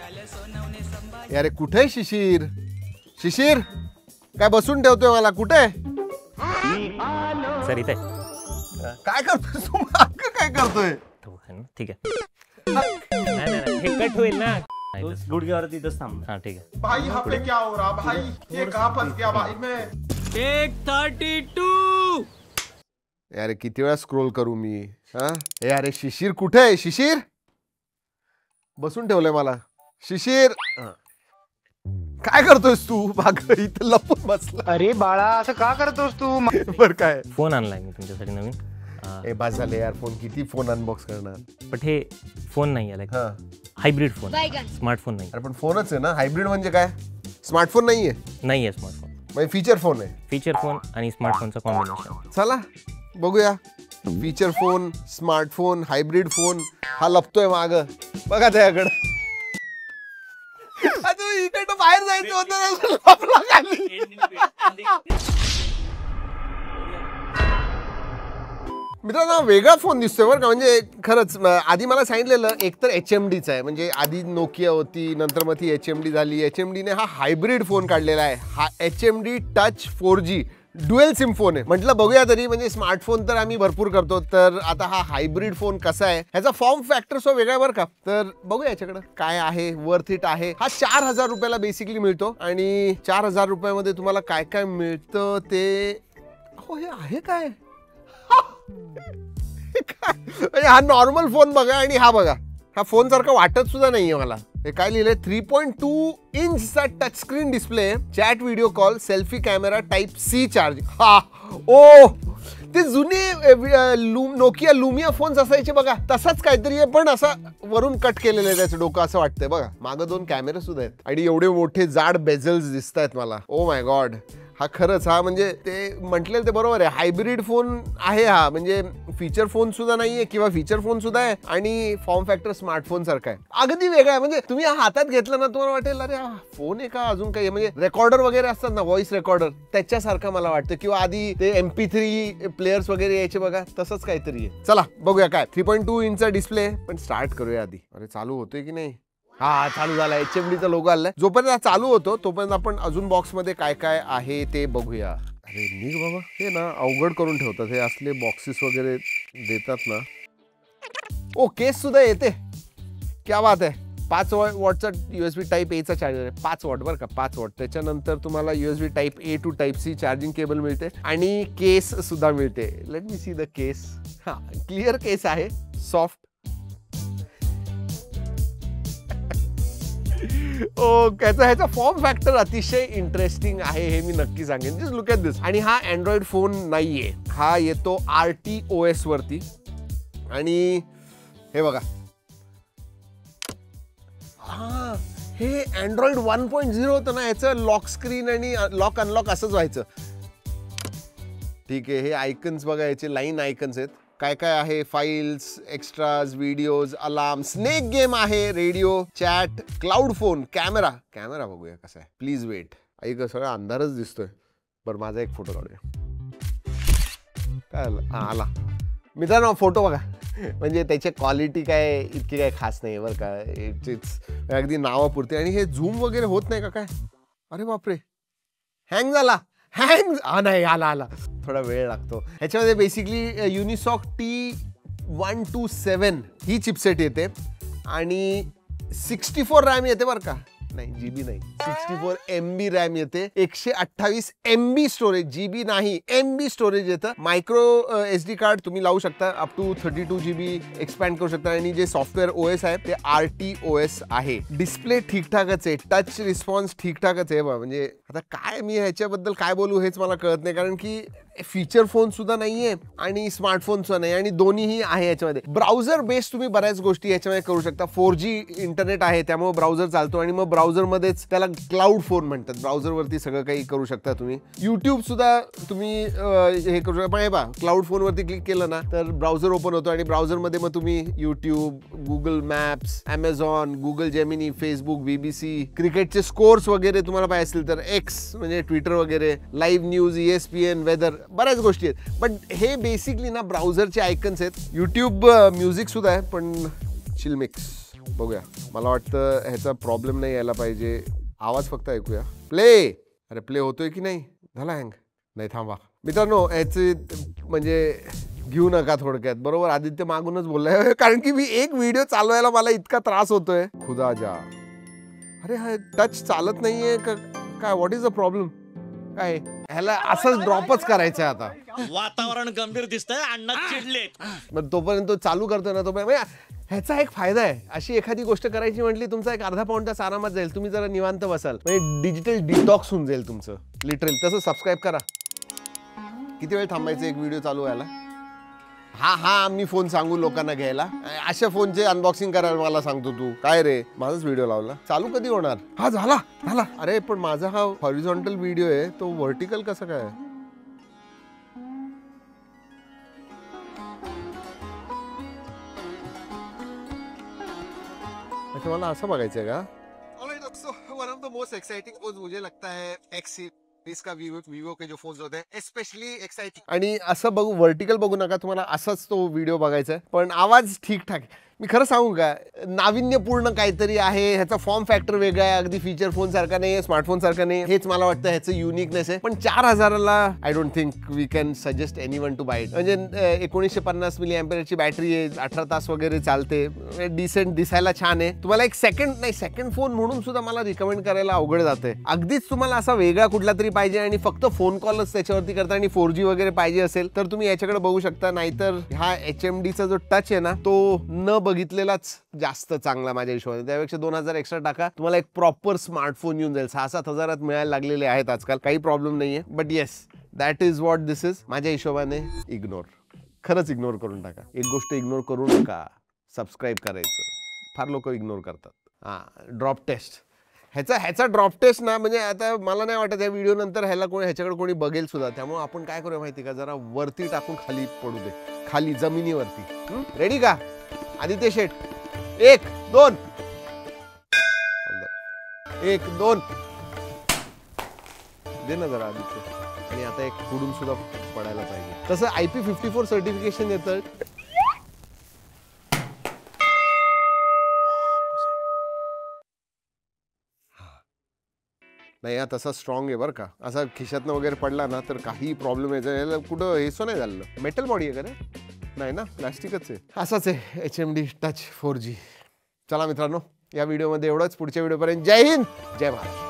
अरे कुठे शिशिर? शिशिर काय बसून ठेवतोय मला? कुठे सर इथे काय करतोय तू? काय करतोय? ठीक आहे. नाही हे कट होईल ना. गुडघ्यावरती इथंच थांब. हाँ ठीक है. भाई यहाँ पे क्या हो रहा भाई? ये कहाँ फंस गया भाई मैं? टेक 32. अरे किती वेळा स्क्रोल करू मी? हा अरे शिशिर कुठे आहे? शिशिर बसून ठेवलंय मला. शिशिर काय करतोयस तू? मागं इथं लपून बसला. अरे बाळा असं का करतोस तू? बर काय फोन आणलाय मी तुमच्यासाठी नवीन. ए बस झाले यार. फोन किती फोन अनबॉक्स करणार? बट हे फोन नाही आहे, लाईक हा हायब्रिड फोन, स्मार्टफोन नाही. अरे पण फोनच आहे ना. हायब्रिड म्हणजे काय? स्मार्टफोन नाहीये. नाही आहे स्मार्टफोन, म्हणजे फीचर फोन आहे. फीचर फोन आणि स्मार्टफोनचा कॉम्बिनेशन. चला बघूया. Feature phone, smartphone, hybrid phone. हा लपतोय माग बघा त्याकडं. इकडं बाहेर जायचं होतं लपला खाली. मित्रांनो वेगळा फोन दिसतोय बरं का. म्हणजे खरंच आधी मला सांगितलेलं एकतर HMDचा आहे. म्हणजे आधी नोकिया होती, नंतर मग ती HMD झाली. HMDने हा हायब्रिड फोन काढलेला आहे. हा HMD touch 4G dual SIM phone आहे. म्हटलं बघूया तरी. म्हणजे स्मार्टफोन तर आम्ही भरपूर करतो, तर आता हा हायब्रिड फोन कसा आहे, ह्याचा फॉर्म फॅक्टर सो वेगळा बरं का. तर बघूया याच्याकडे काय आहे. वर्थ इट आहे. हा 4000 रुपयाला बेसिकली मिळतो. आणि 4000 रुपयामध्ये तुम्हाला काय काय मिळतं ते हो हे आहे काय? हा नॉर्मल फोन बघा आणि हा बघा. हा फोन सारखा वाटत सुद्धा नाहीये मला. हे काय लिहिलंय? 3.2 इंचचा touch screen display, chat video call, selfie camera, type C charging. हा ओ ते जुने नोकिया लुमिया फोन्स असायचे बघा, तसाच काहीतरी आहे. पण असा वरून कट केलेलं आहे त्याचं डोकं असं वाटतंय बघा. मागं 2 कॅमेरे सुद्धा आहेत आणि एवढे मोठे जाड बेझल्स दिसत आहेत मला. Oh my God. हा खरंच हा म्हणजे ते म्हटलेलं ते बरोबर आहे. हायब्रिड फोन आहे हा. म्हणजे फीचर फोन सुद्धा नाहीये किंवा फीचर फोन सुद्धा आहे आणि फॉर्म फॅक्टर स्मार्टफोन सारखा आहे. अगदी वेगळा आहे. म्हणजे तुम्ही हातात घेतला ना तुम्हाला वाटेल अरे हा फोन आहे का अजून काही. म्हणजे रेकॉर्डर वगैरे असतात ना, व्हॉइस रेकॉर्डर, त्याच्यासारखा मला वाटतं. किंवा आधी ते MP3 प्लेयर्स वगैरे यायचे बघा, तसंच काहीतरी आहे. चला बघूया काय. 3.2 इंचचा डिस्प्ले. पण स्टार्ट करूया आधी. अरे चालू होतोय की नाही? हा चालू झाला. HMDचा लोगो आलाय. जोपर्यंत हा चालू होतो तोपर्यंत आपण अजून बॉक्स मध्ये काय काय आहे ते बघूया. अरे निघ बाबा. हे ना अवघड करून ठेवतात हे असले बॉक्सेस वगैरे देतात ना. ओ केस सुद्धा येते. क्या बात आहे. 5 वॉटचा USB टाईप A चा चार्जर आहे. 5 वॉट बरं का, 5 वॉट. त्याच्यानंतर तुम्हाला USB type A to type C charging cable मिळते आणि केस सुद्धा मिळते. Let me see the case. हा क्लिअर केस आहे, सॉफ्ट. ह्याचा फॉर्म फॅक्टर अतिशय इंटरेस्टिंग आहे हे मी नक्की सांगेन. जस्ट लुक ॲट दिस. आणि हा अँड्रॉइड फोन नाहीये. हा येतो RTOS वरती. आणि हे बघा हा हे अँड्रॉइड 1.0 होतं ना, याचं लॉक स्क्रीन आणि लॉक अनलॉक असंच व्हायचं. ठीक आहे. हे आयकन्स बघा, याचे लाईन आयकन्स आहेत. काय काय आहे? Files, extras, videos, alarm, snake game आहे, radio, chat, cloud phone, camera. Camera बघूया कसा आहे. Please wait. ऐक सगळा अंधारच दिसतोय. बरं माझा एक फोटो काढूया. काय आला? आला. मित्रांनो फोटो बघा. म्हणजे त्याची क्वालिटी काय इतकी काय खास नाही बरं का. इट्स अगदी नावापुरते. आणि हे झूम वगैरे होत नाही का काय? अरे बापरे. हँग झाला. हँग नाही आला. थोडा वेळ लागतो. ह्याच्यामध्ये बेसिकली युनिसॉक T127 ही चिपसेट येते आणि 64 रॅम येते बरं का. नाही GB नाही, 64 MB रॅम येते. 128 MB स्टोरेज. GB नाही, MB स्टोरेज येतं. मायक्रो SD कार्ड तुम्ही लावू शकता. अप टू 32 GB एक्सपॅन्ड करू शकता. आणि जे सॉफ्टवेअर OS आहे ते RTOS आहे. डिस्प्ले ठीकठाकच आहे. टच रिस्पॉन्स ठीकठाकच आहे. म्हणजे आता काय मी ह्याच्याबद्दल काय बोलू हेच मला कळत नाही. कारण की फीचर फोन सुद्धा नाहीये आणि स्मार्टफोन सुद्धा नाही. आणि दोन्हीही आहे याच्यामध्ये. ब्राउझर बेस्ड तुम्ही बऱ्याच गोष्टी याच्यामध्ये करू शकता. 4G इंटरनेट आहे त्यामुळे ब्राउझर चालतो. आणि मग ब्राउझरमध्येच त्याला क्लाउड फोन म्हणतात. ब्राउझरवरती सगळं काही करू शकता तुम्ही. यूट्यूब सुद्धा तुम्ही हे करू शकता. पण हे बा क्लाउड फोनवरती क्लिक केलं ना तर ब्राउझर ओपन होतो. आणि ब्राउझरमध्ये मग तुम्ही YouTube, Google maps, Amazon, Google Gemini, Facebook, BBC, क्रिकेटचे स्कोर्स वगैरे तुम्हाला पाहिजे असतील तर X म्हणजे ट्विटर वगैरे, लाईव्ह न्यूज, ESPN, वेदर, बऱ्याच गोष्टी आहेत. पण हे बेसिकली ना ब्राउझरचे आयकन्स आहेत. यूट्यूब म्युझिक सुद्धा आहे. पण चिलमिक्स बघूया, मला वाटतं ह्याचा प्रॉब्लेम नाही यायला पाहिजे. आवाज फक्त ऐकूया. प्ले. अरे प्ले होतोय की नाही? झाला हँग? नाही, थांबा मित्रांनो, ह्याचे म्हणजे घेऊ नका थोडक्यात. बरोबर, आदित्य मागूनच बोललाय, कारण की मी एक व्हिडिओ चालवायला मला इतका त्रास होतोय. खुदा जा. अरे हा टच चालत नाहीये का काय? What is the problem? काय ह्याला असंच ड्रॉपच करायचं आहे आता. वातावरण गंभीर दिसतंय, अण्णा चिडलेत. मग तोपर्यंत तो चालू करतोय ना, तोपर्यंत ह्याचा एक फायदा आहे. अशी एखादी गोष्ट करायची म्हटली, तुमचा एक अर्धा पाऊण तास आरामात जाईल. तुम्ही जरा निवांत बसाल, म्हणजे डिजिटल डिटॉक्स होऊन जाईल तुमचं लिटरल. तसं सबस्क्राईब करा. किती वेळ थांबायचं एक व्हिडिओ चालू व्हायला? हा मी फोन सांगू लोकांना घ्यायला? अशा फोनचे अनबॉक्सिंग करायला मला सांगतो तू? काय रे, माझाच व्हिडिओ लावला. चालू कधी होणार? हा झाला. अरे पण माझा हा हॉरिझॉन्टल व्हिडिओ आहे, तो व्हर्टिकल कसं काय? अच्छा, मला असं बघायचंय का? One of the most exciting phone मुझे लगता है एक्स इसका विवो के जो फोन्स होते हैं स्पेशली एक्साइटिंग. आणि असं बघू, व्हर्टिकल बघू नका, तुम्हाला असाच तो व्हिडिओ बघायचा आहे. पण आवाज ठीकठाक. मी खरं सांगू का, नाविन्यपूर्ण काहीतरी आहे. ह्याचा फॉर्म फॅक्टर वेगळा आहे, अगदी फीचर फोन सारखा नाही, स्मार्टफोन सारखा नाही. हेच मला वाटतं ह्याचं युनिकनेस आहे. पण 4000ला I don't think we can suggest anyone to buy it. म्हणजे 1950 mAhची बॅटरी आहे, 18 तास वगैरे चालते, डिसेंट, दिसायला छान आहे. तुम्हाला एक सेकंड फोन म्हणून सुद्धा मला रिकमेंड करायला अवघड जाते. अगदीच तुम्हाला असा वेगळा कुठला तरी पाहिजे आणि फक्त फोन कॉलच त्याच्यावरती करता आणि 4G वगैरे पाहिजे असेल तर तुम्ही याच्याकडे बघू शकता. नाहीतर हा HMDचा जो टच आहे ना, तो न बघितलेलाच जास्त चांगला माझ्या हिशोबाने. त्यापेक्षा 2000 एक्स्ट्रा टाका, तुम्हाला एक प्रॉपर स्मार्टफोन येऊन जाईल. 6-7 हजारात मिळायला लागलेले आहेत आजकाल, काही प्रॉब्लेम नाहीये. But yes, that is what this is. माझ्या हिशोबाने इग्नोर, खरंच इग्नोर करून टाका. एक गोष्ट इग्नोर करू नका, सबस्क्राईब करायचं. फार लोक इग्नोर करतात. ड्रॉप टेस्ट, ह्याचा ड्रॉप टेस्ट ना, म्हणजे आता मला नाही वाटत या व्हिडिओ नंतर ह्याच्याकडे कोणी बघेल सुद्धा. त्यामुळे आपण काय करूया माहिती का, जरा वरती टाकून खाली पडू दे, खाली जमिनीवरती. रेडी का आदित्य शेठ? 1 2 1 2 दे ना जरा आदित्य. आणि आता एक पुढून सुद्धा पडायला पाहिजे. तसं IP54 सर्टिफिकेशन येतं. नाही, तसा स्ट्रॉंग आहे बरं का. असा खिशातनं वगैरे पडला ना तर काही प्रॉब्लेम यायचा. कुठं हेसो नाही झालं. मेटल बॉडी आहे का रे? नाही ना, प्लास्टिकच आहे. असाच आहे HMD टच 4G. चला मित्रांनो, या व्हिडिओमध्ये एवढंच. पुढच्या व्हिडिओपर्यंत जय हिंद, जय महाराष्ट्र.